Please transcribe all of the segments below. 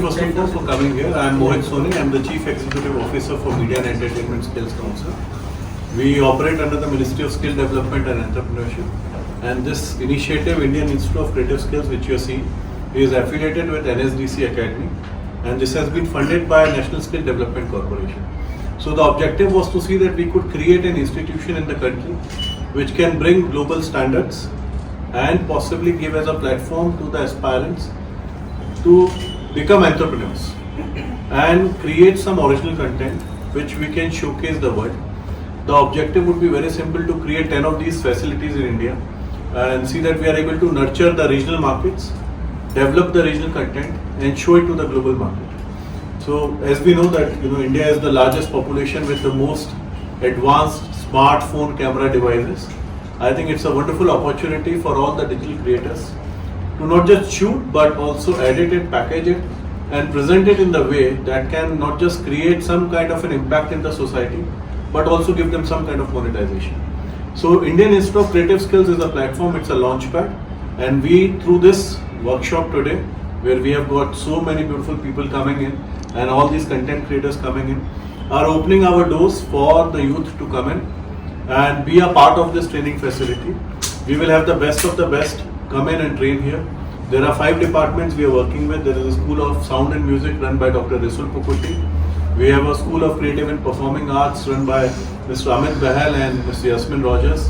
first of all for coming here. I am Mohit Soni. I am the Chief Executive Officer for Media and Entertainment Skills Council. We operate under the Ministry of Skill Development and Entrepreneurship. And this initiative, Indian Institute of Creative Skills, which you are seeing, is affiliated with NSDC Academy. And this has been funded by National Skill Development Corporation. So the objective was to see that we could create an institution in the country which can bring global standards and possibly give as a platform to the aspirants to become entrepreneurs and create some original content which we can showcase the world. The objective would be very simple, to create 10 of these facilities in India and see that we are able to nurture the regional markets, develop the regional content and show it to the global market. So as we know that India is the largest population with the most advanced smartphone camera devices. I think it's a wonderful opportunity for all the digital creators to not just shoot but also edit it, package it and present it in the way that can not just create some kind of an impact in the society but also give them some kind of monetization. So Indian Institute of Creative Skills is a platform, it's a launchpad, and we, through this workshop today where we have got so many beautiful people coming in and all these content creators coming in, are opening our doors for the youth to come in and be a part of this training facility. We will have the best of the best come in and train here. There are 5 departments we are working with. There is a School of Sound and Music run by Dr. Risul Pukuti. We have a School of Creative and Performing Arts run by Mr. Amit Bahal and Mr. Yasmin Rogers.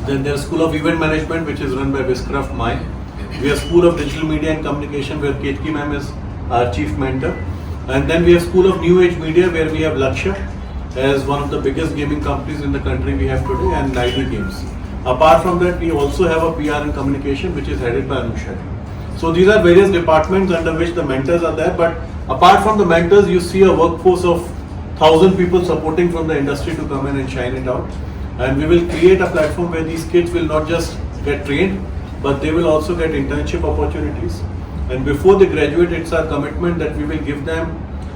Then there is School of Event Management which is run by Viscraft Mai. We have School of Digital Media and Communication where Ketki ma'am is our chief mentor. And then we have School of New Age Media where we have Lakshya as one of the biggest gaming companies in the country we have today, and Nidal Games. Apart from that, we also have a PR and communication which is headed by Anusha. So these are various departments under which the mentors are there, but apart from the mentors, you see a workforce of 1,000 people supporting from the industry to come in and shine it out. And we will create a platform where these kids will not just get trained, but they will also get internship opportunities. And before they graduate, it's our commitment that we will give them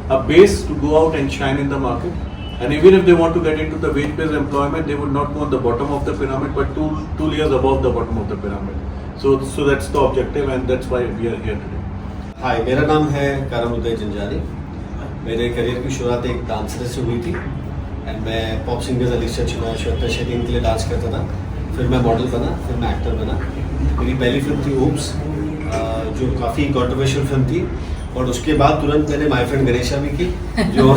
a base to go out and shine in the market. And even if they want to get into the wage-based employment, they would not go on the bottom of the pyramid, but two layers above the bottom of the pyramid. So that's the objective, and that's why we are here today. हाय, मेरा नाम है करम उदय जंजारी। मेरे career की शुरुआत एक dancer से हुई थी एंड मैं पॉप सिंगर्स अलीशा चिनॉय, श्वेता शेट्टी के लिए डांस करता था। फिर मैं मॉडल बना, फिर मैं एक्टर बना। मेरी पहली फिल्म थी ओप्स, जो काफ़ी कॉन्ट्रोवर्शियल फिल्म थी, और उसके बाद तुरंत मैंने माय फ्रेंड गणेशा भी की जो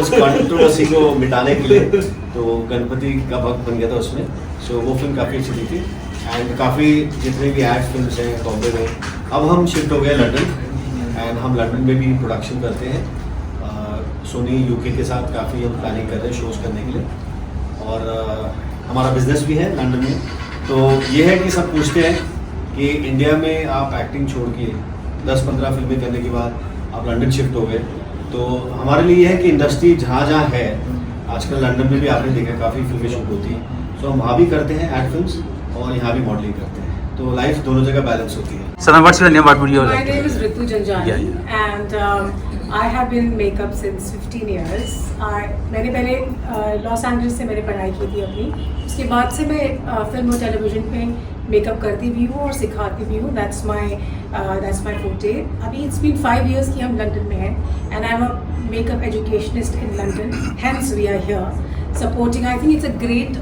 उस कॉन्ट्रोवर्सी को मिटाने के लिए, तो गणपति का भक्त बन गया था उसमें। सो वो फिल्म काफ़ी अच्छी थी एंड काफ़ी जितने भी एड फिल्म हैं बॉम्बे में, अब हम शिफ्ट हो गए लंदन एंड हम लंदन में भी प्रोडक्शन करते हैं। सोनी यूके के साथ काफ़ी हम प्लानिंग कर रहे हैं शोज़ करने के लिए, और हमारा बिजनेस भी है लंदन में। तो ये है कि सब पूछते हैं कि इंडिया में आप एक्टिंग छोड़ के 10-15 फिल्में करने के बाद आप लंदन शिफ्ट हो गए, तो हमारे लिए यह है कि इंडस्ट्री जहाँ जहाँ है, आजकल लंदन में भी आपने देखा काफ़ी फिल्में शूट होती हैं, तो हम वहाँ भी करते हैं एड फिल्म्स और यहाँ भी मॉडलिंग करते हैं, तो लाइफ दोनों जगह बैलेंस होती है। So now what's your name? What would you like? My name is Ritu Janjani, Yeah. and I have been makeup since 15 years. मैंने पहले लॉस एंजल्स से मैंने पढ़ाई की थी अपनी, उसके बाद से मैं फिल्म और टेलीविज़न पे मेकअप करती भी हूँ और सिखाती भी हूँ। That's my forte. अभी it's been 5 years कि हम लंदन में हैं, and I'm a makeup educationist in London. Hence we are here supporting. I think it's a great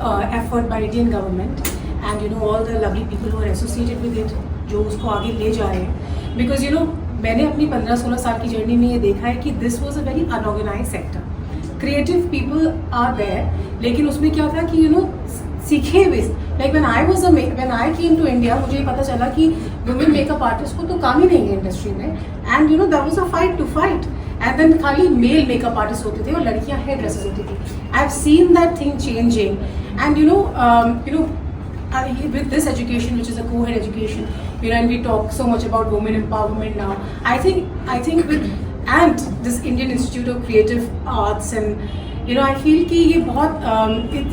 effort by Indian government and all the lovely people who are associated with it, जो उसको आगे ले जा रहे हैं। Because मैंने अपनी 15-16 साल की जर्नी में ये देखा है कि this was a very unorganize sector. Creative people are there, लेकिन उसमें क्या था कि सीखे हुए, like when I came to India, मुझे पता चला कि वुमेन मेकअप आर्टिस्ट को तो काम ही नहीं है इंडस्ट्री में, and that was a fight to fight, and then खाली मेल मेकअप आर्टिस्ट होते थे और लड़कियां हेयर ड्रेसर्स होती थी। I have seen that thing changing, and with this education, which is a co-ed education, and we talk so much about women empowerment now. I think with this Indian Institute of Creative Arts, and I feel कि ये बहुत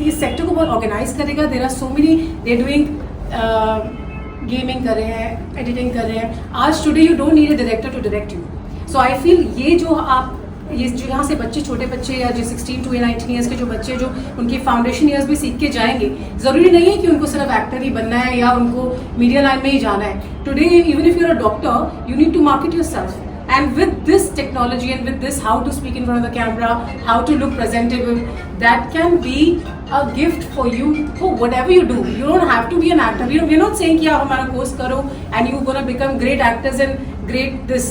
इस sector को बहुत organise करेगा। There are so many, they're doing gaming कर रहे हैं, एडिटिंग कर रहे हैं। आज today you don't need a director to direct you. So I feel ये जो आप ये जो यहाँ से बच्चे, छोटे बच्चे या जो 16 to 19 ईयर्स के जो बच्चे जो उनके फाउंडेशन ईयर्स भी सीख के जाएंगे, ज़रूरी नहीं है कि उनको सिर्फ एक्टर ही बनना है या उनको मीडिया लाइन में ही जाना है. Today even if you are a doctor, you need to market yourself. And with this technology and with this how to speak in front of the camera, how to look presentable, that can be a gift for you for whatever you do. You don't have to be an actor. We're not saying कि आप हमारा course करो and you're gonna become great actors and great this.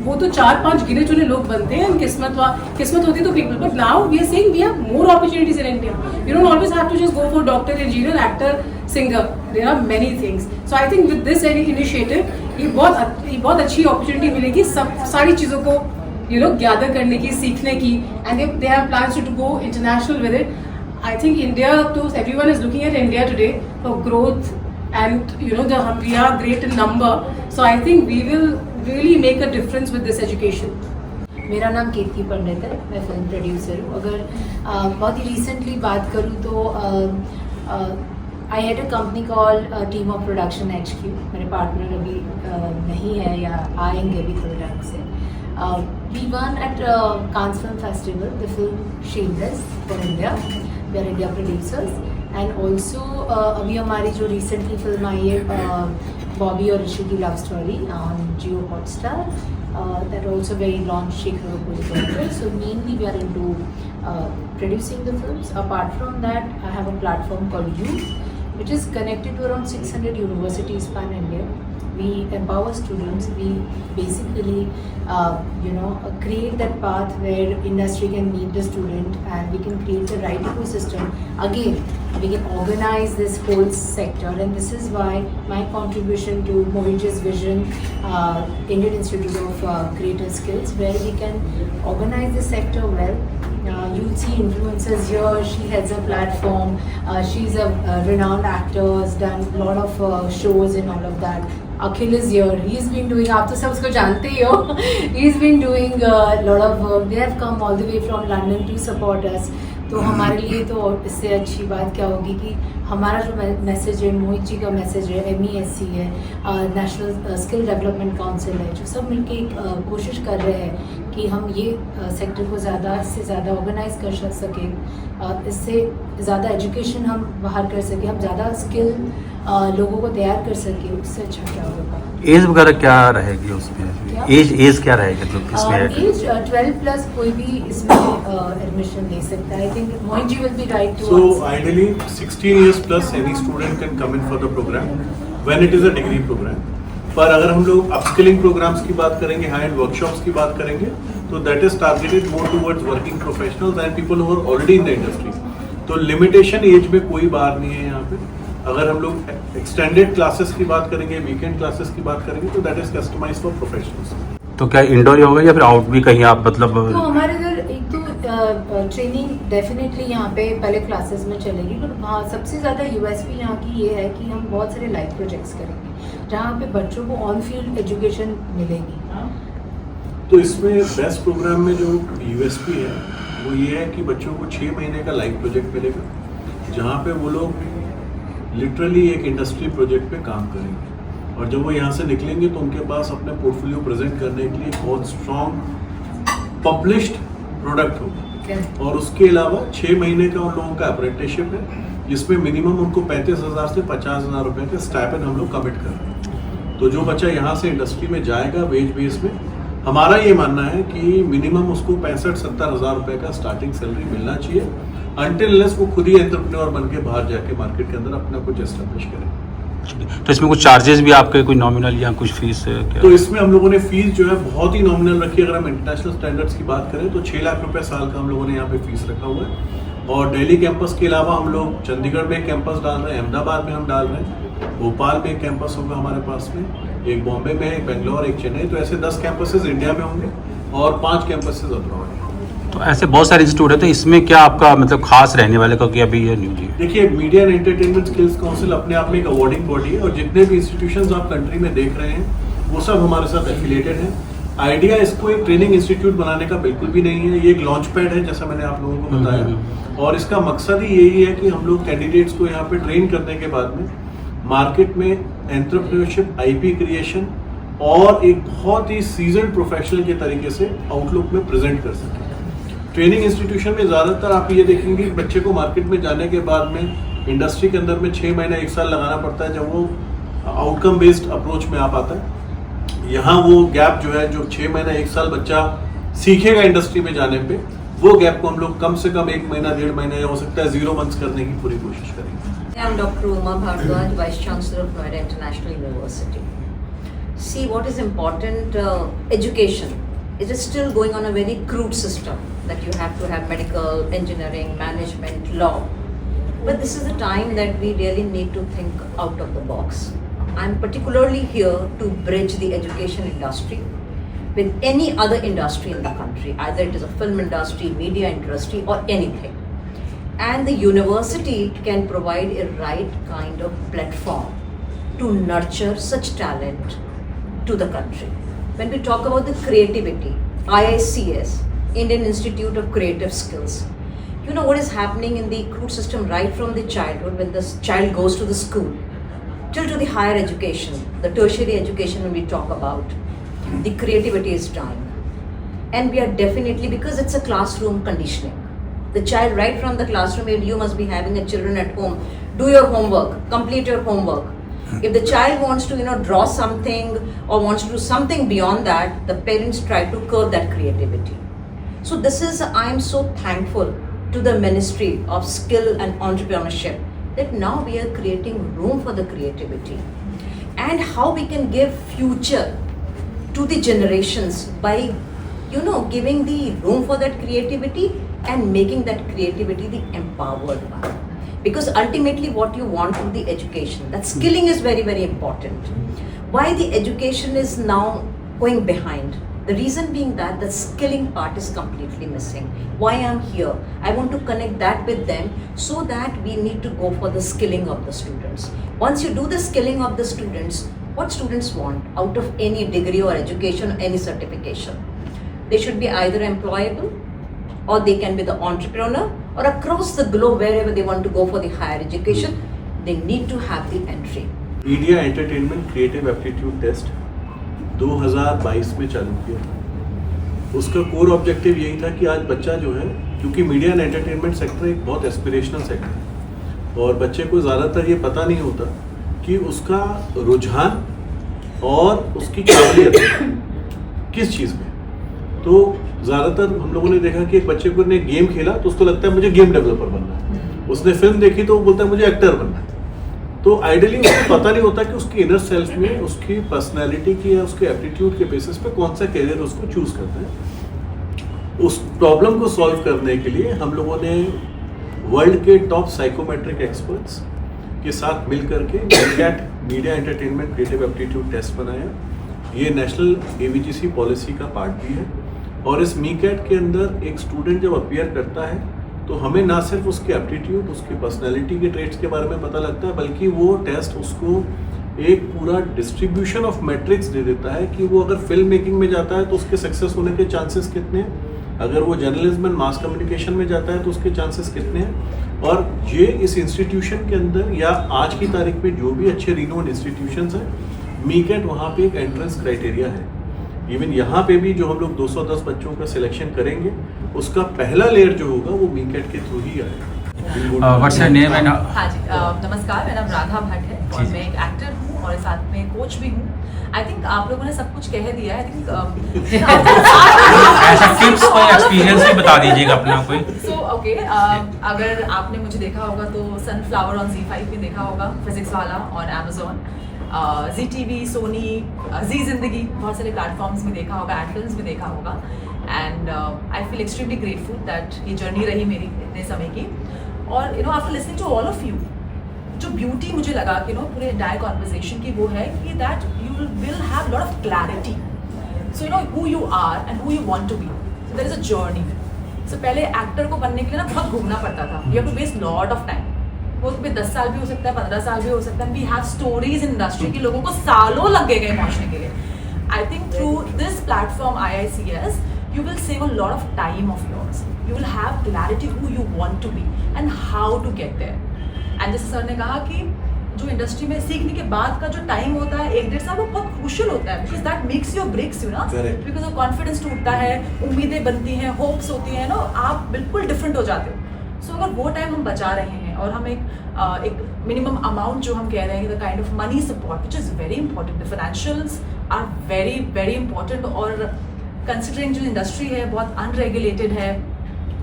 वो तो 4-5 गिने चुने लोग बनते हैं, किस्मत होती तो people. But now we are saying we have more opportunities in India. You don't always have to just go for doctor, engineer, actor, singer. There are many things. So I think with this initiative, ये बहुत अच्छी opportunity मिलेगी सब सारी चीज़ों को gather करने की, सीखने की, and they have plans to go international with it. I think India, too, everyone is looking at India today for growth, and we are great in number. So I think we will really make a difference with this education. मेरा नाम कीर्ति पंडित है, मैं film producer हूँ. अगर बहुत ही recently बात करूँ तो I had a company call team of production HQ. मेरे पार्टनर अभी नहीं है या आएंगे अभी थोड़े टाइम से. We won at Cannes film festival the film Shameless for India. We are India producers. And also अभी हमारी जो रिसेंटली फिल्म आई है बॉबी और ऋषि की love story on Jio Hotstar, that also very launched Shekhar Kapoor. So mainly we are into producing the films. Apart from that, I have a platform called Youth, which is connected to around 600 universities pan India. We empower students. We basically create that path where industry can meet the student, and we can create the right ecosystem. Again, we can organize this whole sector, and this is why my contribution to Mohitji's vision, Indian Institute of Creative Skills, where we can organize the sector well. You'll see influencers here. She heads a platform. She's a renowned actor, has done a lot of shows and all of that. Akhil is here. He's been doing, आप तो सब उसको जानते ही हो. He's been doing a lot of work. They have come all the way from London to support us. तो हमारे लिए तो इससे अच्छी बात क्या होगी कि हमारा जो मैसेज है, मोहित जी का मैसेज है, MESC है, नेशनल स्किल डेवलपमेंट काउंसिल है, जो सब मिलके एक कोशिश कर रहे हैं कि हम ये सेक्टर को ज़्यादा से ज़्यादा ऑर्गेनाइज कर सकें, इससे ज़्यादा एजुकेशन हम बाहर कर सकें, हम ज़्यादा स्किल लोगों को तैयार कर सकें. उससे अच्छा क्या होगा. एज वगैरह क्या रहेगी उसमें? एज क्या रहेगी मतलब इसमें? एज 12+ कोई भी इसमें एडमिशन ले सकता है. I think Mohit ji will be right too. So ideally 16 years plus any student can come in for the program when it is a degree program. पर अगर हम लोग अपस्किलिंग प्रोग्राम्स की बात करेंगे, हाई एंड वर्कशॉप्स की बात करेंगे, तो that is targeted more towards working professionals and people who are already in the industry. तो लिमिटेशन एज में कोई बार नहीं है यहाँ पे. अगर हम लोग एक्सटेंडेड क्लासेस की बात करेंगे, वीकेंड क्लासेस की बात करेंगे, तो that is customized for professionals. तो क्या इंडोर होगा या फिर आउट भी कहीं आप मतलब? तो हमारे इधर एक तो ट्रेनिंग डेफिनेटली यहाँ पे पहले क्लासेस में चलेगी, पर हाँ सबसे ज़्यादा USP यहाँ की ये है कि हम बहुत सारे लाइव प्रोजेक्ट्स करेंगे जहाँ पे बच्चों को ऑन फील्ड एजुकेशन मिलेगी. तो इसमें बेस्ट प्रोग्राम में जो USP है वो ये है कि बच्चों को 6 महीने का लाइव प्रोजेक्ट मिलेगा, जहाँ पे वो लोग लिटरली एक इंडस्ट्री प्रोजेक्ट पे काम करेंगे, और जब वो यहाँ से निकलेंगे तो उनके पास अपने पोर्टफोलियो प्रेजेंट करने के लिए बहुत स्ट्रॉन्ग पब्लिश्ड प्रोडक्ट होगा. और उसके अलावा 6 महीने का उन लोगों का अप्रेंटिसशिप है, जिसमें मिनिमम उनको 35,000 से 50,000 रुपये का स्टाइपेंड हम लोग कमिट कर रहे हैं. तो जो बच्चा यहाँ से इंडस्ट्री में जाएगा वेज बेस में, हमारा ये मानना है कि मिनिमम उसको 65-70,000 रुपये का स्टार्टिंग सैलरी मिलना चाहिए, अनटिल अनलेस वो खुद ही एंटरप्रेन्योर बन के बाहर जाके मार्केट के अंदर अपना कुछ एस्टेब्लिश करें. तो इसमें कुछ चार्जेस भी आपके, कोई नॉमिनल या कुछ फीस है क्या? तो इसमें हम लोगों ने फीस जो है बहुत ही नॉमिनल रखी है. अगर हम इंटरनेशनल स्टैंडर्ड्स की बात करें तो 6 लाख रुपए साल का हम लोगों ने यहाँ पे फीस रखा हुआ है. और दिल्ली कैंपस के अलावा हम लोग चंडीगढ़ में एक कैंपस डाल रहे हैं, अहमदाबाद में हम डाल रहे हैं, भोपाल में एक कैंपस होगा हमारे पास में, एक बॉम्बे में, एक बेंगलोर, एक चेन्नई. तो ऐसे 10 कैंपसेस इंडिया में होंगे और 5 कैंपसेस अब्रॉड. तो ऐसे बहुत सारे इंस्टीट्यूट है, तो इसमें क्या आपका मतलब खास रहने वाले, क्योंकि अभी ये न्यू जी? देखिए, media and entertainment skills council अपने आप में एक अवार्डिंग बॉडी है, और जितने भी इंस्टीट्यूशंस आप कंट्री में देख रहे हैं वो सब हमारे साथ एफिलिएटेड हैं. आइडिया इसको एक ट्रेनिंग इंस्टीट्यूट बनाने का बिल्कुल भी नहीं है. ये एक लॉन्च पैड है, जैसा मैंने आप लोगों को बताया, और इसका मकसद ही यही है कि हम लोग कैंडिडेट्स को यहाँ पे ट्रेन करने के बाद में मार्केट में एंटरप्रेन्योरशिप, IP क्रिएशन और एक बहुत ही सीजन प्रोफेशनल के तरीके से आउटलुक में प्रेजेंट कर सकें। ट्रेनिंग इंस्टीट्यूशन में ज़्यादातर आप ये देखेंगे कि बच्चे को मार्केट में जाने के बाद में इंडस्ट्री के अंदर में 6 महीने 1 साल लगाना पड़ता है जब वो आउटकम बेस्ड अप्रोच में आ पाता है। यहाँ वो गैप जो है, जो 6 महीना 1 साल बच्चा सीखेगा इंडस्ट्री में जाने पे, वो गैप को हम लोग कम से कम 1 महीना 1.5 महीना या हो सकता है 0 मंथ्स करने की पूरी कोशिश करेंगे। I am Dr. Uma Bhardwaj, Vice Chancellor of Noida International University. See, what is important, education. It is still going on a very crude system that you have to have medical, engineering, management, law. But this is the time that we really need to think out of the box. I am particularly here to bridge the education industry with any other industry in the country, either it is a film industry, media industry or anything. And the university can provide a right kind of platform to nurture such talent to the country. When we talk about the creativity, IICS, Indian Institute of Creative Skills, you know what is happening in the crude system right from the childhood when the child goes to the school till to the higher education, the tertiary education when we talk about, the creativity is dying. And we are definitely, because it's a classroom conditioning. The child right from the classroom, you must be having a children at home, do your homework, complete your homework. If the child wants to, draw something or wants to do something beyond that, the parents try to curb that creativity. So this is, I am so thankful to the Ministry of Skill and Entrepreneurship that now we are creating room for the creativity. And how we can give future to the generations by, giving the room for that creativity and making that creativity the empowered one. Because ultimately what you want from the education, that skilling is very, very important. Why the education is now going behind? The reason being that the skilling part is completely missing. Why I'm here? I want to connect that with them so that we need to go for the skilling of the students. Once you do the skilling of the students, what students want out of any degree or education or any certification? They should be either employable, or they can be the entrepreneur, or across the globe wherever they want to go for the higher education, they need to have the entry. Media entertainment creative aptitude test 2022 में चालू किया। उसका core objective यही था कि आज बच्चा जो है, क्योंकि मीडिया एंड एंटरटेनमेंट सेक्टर एक बहुत एस्पिरेशनल सेक्टर है और बच्चे को ज़्यादातर ये पता नहीं होता कि उसका रुझान और उसकी काबिलियत किस चीज़ में। तो ज़्यादातर हम लोगों ने देखा कि एक बच्चे को ने गेम खेला तो उसको लगता है मुझे गेम डेवलपर बनना है, उसने फिल्म देखी तो वो बोलता है मुझे एक्टर बनना है। तो आइडियली उसको पता नहीं होता कि उसकी इनर सेल्फ में उसकी पर्सनैलिटी की या उसके एप्टीट्यूड के बेसिस पे कौन सा कैरियर उसको चूज करता है। उस प्रॉब्लम को सॉल्व करने के लिए हम लोगों ने वर्ल्ड के टॉप साइकोमेट्रिक एक्सपर्ट्स के साथ मिल करके media entertainment creative aptitude test बनाया। ये नेशनल AVGC पॉलिसी का पार्ट भी है और इस मीकैट के अंदर एक स्टूडेंट जब अपीयर करता है तो हमें ना सिर्फ उसके एप्टीट्यूड, उसकी पर्सनैलिटी के ट्रेट्स के बारे में पता लगता है, बल्कि वो टेस्ट उसको एक पूरा डिस्ट्रीब्यूशन ऑफ मैट्रिक्स दे देता है कि वो अगर फिल्म मेकिंग में जाता है तो उसके सक्सेस होने के चांसेस कितने हैं, अगर वो जर्नलिज्म एंड मास कम्युनिकेशन में जाता है तो उसके चांसेस कितने हैं। और ये इस इंस्टीट्यूशन के अंदर या आज की तारीख में जो भी अच्छे रिनोन्ड इंस्टीट्यूशंस हैं, मीकैट वहाँ पे एक एंट्रेंस क्राइटेरिया है। इवन यहाँ पे भी जो हम लोग 210 बच्चों का सिलेक्शन करेंगे उसका पहला लेयर जो होगा वो मीकैट के थ्रू ही आएगा। व्हाट्स योर नेम एंड हाँ जी, नमस्कार, मेरा नाम राधा भट्ट है और मैं एक एक्टर हूँ और साथ में कोच भी हूँ। आई थिंक आप लोगों ने सब कुछ कह दिया है। आई थिंक ऐसा टिप्स कोई एक्सपीरियंस भी बता दीजिएगा अपना कोई। सो ओके, अगर आपने मुझे देखा होगा तो सनफ्लावर ऑन ZEE5 भी देखा होगा, फिजिक्स वाला ऑन Amazon, ZTV, सोनी, जी जिंदगी, बहुत सारे प्लेटफॉर्म्स में देखा होगा, एड फिल्म्स में देखा होगा। And I feel extremely grateful that ये जर्नी रही मेरी इतने समय की। और after listening to all of you, जो ब्यूटी मुझे लगा कि पूरे एंटायर कॉन्वर्सेशन की वो है कि that you will have lot of clarity. So who you are and who you want to be, so there is a journey. So पहले एक्टर को बनने के लिए बहुत घूमना पड़ता था, you have to waste lot of time. वो तुम्हें 10 साल भी हो सकता है, 15 साल भी हो सकता है। We have stories in industry कि लोगों को सालों लग गए पहुंचने के लिए। I think through this platform IICS you will save a lot of time of yours. You will have clarity who you want to be and how to get there. And जैसे सर ने कहा कि जो industry में सीखने के बाद का जो टाइम होता है 1-1.5 साल, वो बहुत क्रूशियल होता है, because that makes your breaks you ना, Correct. बिकॉज कॉन्फिडेंस टूटता है, उम्मीदें बनती हैं, होप्स होती हैं ना, आप बिल्कुल डिफरेंट हो जाते हो। सो अगर वो टाइम हम बचा रहे हैं और हम एक मिनिमम अमाउंट जो हम कह रहे हैं, the kind of money support which is very important, the financials are very very important, और कंसिडरिंग जो इंडस्ट्री है बहुत अनरेगुलेटेड है,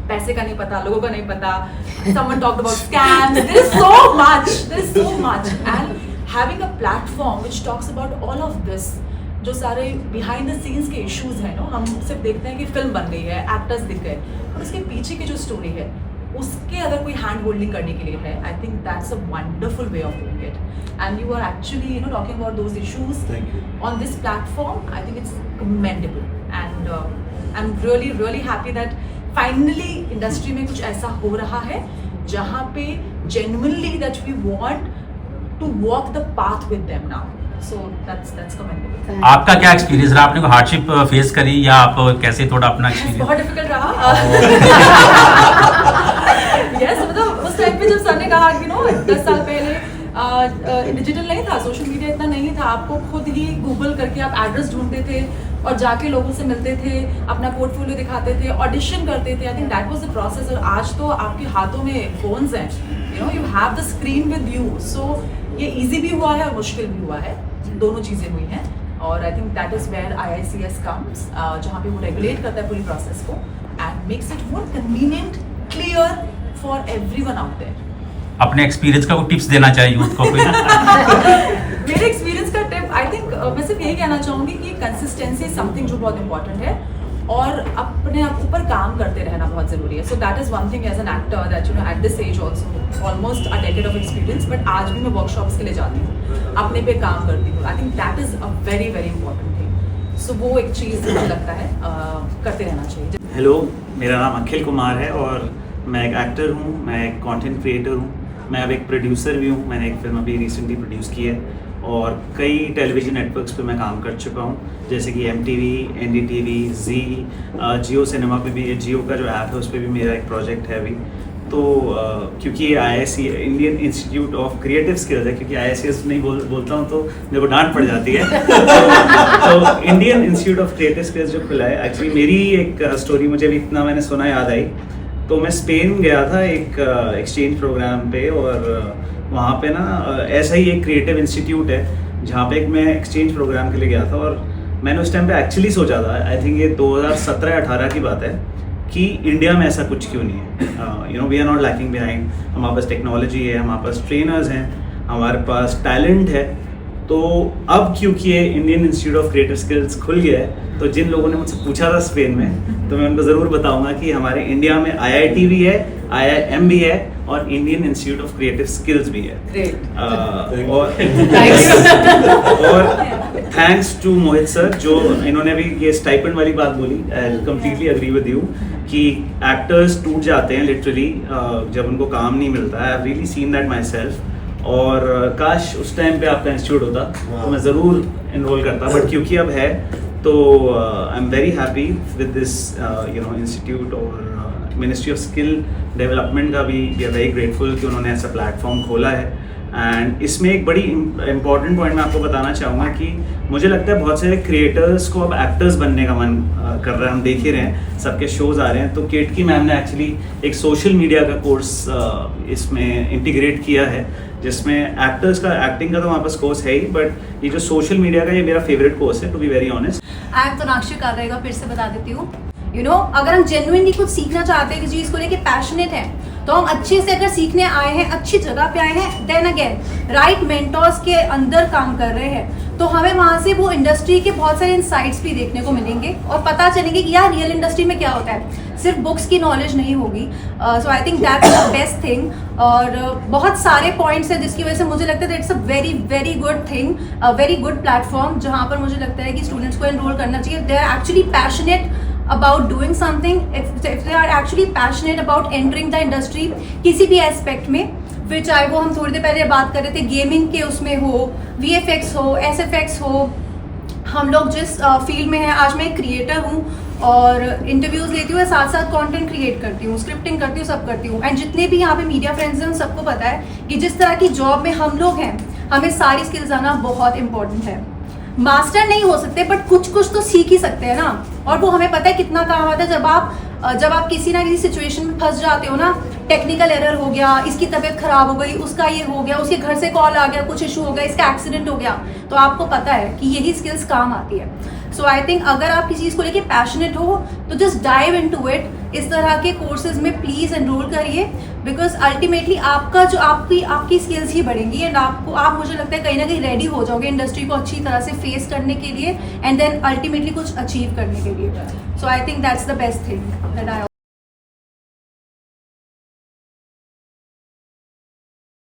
पैसे का नहीं पता, लोगों का नहीं पता, someone talked about scams, there is so much, and having a platform which talks about all of this, जो सारे behind the scenes के issues हैं ना, हम सिर्फ देखते हैं कि फिल्म बन गई है, एक्टर्स दिख गए, और उसके पीछे की जो स्टोरी है उसके अगर कोई हैंड होल्डिंग करने के लिए है, I think that's a wonderful way of doing it, and you are actually talking about those issues on this platform. I think it's commendable, and I am really really happy that finally industry में कुछ ऐसा हो रहा है जहाँ पे genuinely that we want to walk the path with them now, so that's commendable. आपका क्या एक्सपीरियंस रहा? आपने कोई हार्डशिप फेस करी या आप कैसे थोड़ा अपना एक्सपीरियंस? बहुत डिफिकल्ट रहा। यस, मतलब उस टाइम पे जब सर ने कहा कि 10 साल पहले डिजिटल नहीं था, सोशल मीडिया इतना नहीं था, आपको खुद ही गूगल करके आप एड्रेस ढूंढते थे और जाके लोगों से मिलते थे, अपना पोर्टफोलियो दिखाते थे, ऑडिशन करते थे। I think that was the process, और आज तो आपके हाथों में फोन्स हैं, you have the screen with you, so ये इजी भी हुआ है और मुश्किल भी हुआ है, दोनों चीज़ें हुई हैं, और I think that is where IICS comes, जहाँ पे वो रेगुलेट करता है पूरी प्रोसेस को and makes it more convenient, clear for everyone out there. अपने एक्सपीरियंस का कोई टिप्स देना चाहिए यूथ को कोई? मेरे एक्सपीरियंस का टिप, आई थिंक मैं सिर्फ यही कहना चाहूँगी कि कंसिस्टेंसी इज समथिंग जो बहुत इंपॉर्टेंट है, और अपने आप ऊपर काम करते रहना बहुत ज़रूरी है। So that is one thing as an actor that at this age also almost a decade of experience, but आज भी मैं वर्कशॉप्स के लिए जाती हूँ, अपने पे काम करती हूँ। I think that is a very very important thing, so वो एक चीज़ मुझे लगता है करते रहना चाहिए। हेलो, मेरा नाम अखिल कुमार है और मैं एक एक्टर हूँ, मैं एक कंटेंट क्रिएटर हूँ, मैं अब एक प्रोड्यूसर भी हूँ। मैंने एक फिल्म अभी रिसेंटली प्रोड्यूस की है और कई टेलीविज़न नेटवर्क्स पे मैं काम कर चुका हूँ, जैसे कि MTV, NDTV, जी, जियो सिनेमा पे भी, जियो का जो ऐप है उस पर भी मेरा एक प्रोजेक्ट है अभी। तो क्योंकि ये IIC Indian institute of creative skills है, क्योंकि IICS नहीं बोलता हूँ तो मेरे को डांट पड़ जाती है। तो Indian institute of creative skills जो खुला है, एक्चुअली मेरी एक स्टोरी मुझे भी इतना मैंने सुना याद आई। तो मैं स्पेन गया था एक एक्सचेंज प्रोग्राम पे, और वहाँ पे ना ऐसा ही एक क्रिएटिव इंस्टीट्यूट है जहाँ पे मैं एक्सचेंज प्रोग्राम के लिए गया था, और मैंने उस टाइम पे एक्चुअली सोचा था, आई थिंक ये 2017-18 की बात है, कि इंडिया में ऐसा कुछ क्यों नहीं है। We are not lacking behind, हमारे पास टेक्नोलॉजी है, हमारे पास ट्रेनर्स हैं, हमारे पास टैलेंट है। तो अब क्योंकि ये Indian institute of creative skills खुल गया है, तो जिन लोगों ने मुझसे पूछा था स्पेन में, तो मैं उनको ज़रूर बताऊंगा कि हमारे इंडिया में IIT भी है, IIM भी है, और Indian institute of creative skills भी है। और थैंक्स टू मोहित सर, जो इन्होंने भी ये स्टाइपेंड वाली बात बोली, I completely agree with you, कि एक्टर्स टूट जाते हैं लिटरली जब उनको काम नहीं मिलता है। I have really seen that my self, और काश उस टाइम पे आपका इंस्टीट्यूट होता तो मैं ज़रूर इनरोल करता, बट क्योंकि अब है तो I am very happy with this institute, और मिनिस्ट्री ऑफ स्किल डेवलपमेंट का भी वी आर वेरी ग्रेटफुल कि उन्होंने ऐसा प्लेटफॉर्म खोला है। एंड इसमें एक बड़ी इंपॉर्टेंट पॉइंट मैं आपको बताना चाहूँगा कि मुझे लगता है बहुत सारे क्रिएटर्स को अब एक्टर्स बनने का मन कर रहा है। हम देख ही रहे हैं, सबके शोज़ आ रहे हैं। तो केटकी मैम ने एक्चुअली एक सोशल मीडिया का कोर्स इसमें इंटीग्रेट किया है, जिसमें एक्टर्स का, एक्टिंग का तो वहाँ पास कोर्स है ही, बट ये जो सोशल मीडिया का, ये मेरा फेवरेट कोर्स है, to be very honest. I am तोनाक्षी कर रहेगा, फिर से बता देती हूँ। अगर हम जेन्युइनली कुछ सीखना चाहते हैं, किसी चीज़ को लेके पैशनेट हैं, तो हम अच्छे से अगर सीखने आए हैं, अच्छी जगह पे आए हैं, देन अगेन राइट मेंटर्स के अंदर काम कर रहे हैं, तो हमें वहाँ से वो इंडस्ट्री के बहुत सारे इनसाइट्स भी देखने को मिलेंगे और पता चलेंगे कि यार रियल इंडस्ट्री में क्या होता है। सिर्फ बुक्स की नॉलेज नहीं होगी। So I think that's the best thing. और बहुत सारे पॉइंट्स हैं जिसकी वजह से मुझे लगता है that's a very very good thing, a very good platform, जहाँ पर मुझे लगता है कि स्टूडेंट्स को एनरोल करना चाहिए। They are actually passionate about doing something, if they are actually passionate about entering the industry किसी भी एस्पेक्ट में, फिर चाहे वो हम थोड़ी देर पहले बात कर रहे थे गेमिंग के उसमें हो, VFX हो, SFX हो, हम लोग जिस फील्ड में हैं, आज मैं एक क्रिएटर हूँ और इंटरव्यूज़ लेती हूँ, साथ साथ कंटेंट क्रिएट करती हूँ, स्क्रिप्टिंग करती हूँ, सब करती हूँ। एंड जितने भी यहाँ पे मीडिया फ्रेंड्स हैं उन सबको पता है कि जिस तरह की जॉब में हम लोग हैं, हमें सारी स्किल्स आना बहुत इंपॉर्टेंट है। मास्टर नहीं हो सकते बट कुछ कुछ तो सीख ही सकते हैं ना, और वो हमें पता है कितना काम आता है जब आप किसी ना किसी सिचुएशन में फंस जाते हो ना। टेक्निकल एरर हो गया, इसकी तबीयत खराब हो गई, उसका ये हो गया, उसके घर से कॉल आ गया, कुछ इशू हो गया, इसका एक्सीडेंट हो गया, तो आपको पता है कि यही स्किल्स काम आती है। सो आई थिंक अगर आप किसी चीज़ को लेके पैशनेट हो तो जस्ट डाइव इनटू इट। इस तरह के कोर्सेज में प्लीज़ एनरोल करिए, बिकॉज अल्टीमेटली आपका जो आपकी स्किल्स ही बढ़ेंगी एंड आप मुझे लगता है कहीं ना कहीं रेडी हो जाओगे इंडस्ट्री को अच्छी तरह से फेस करने के लिए एंड देन अल्टीमेटली कुछ अचीव करने के लिए। So I think that's the best thing that I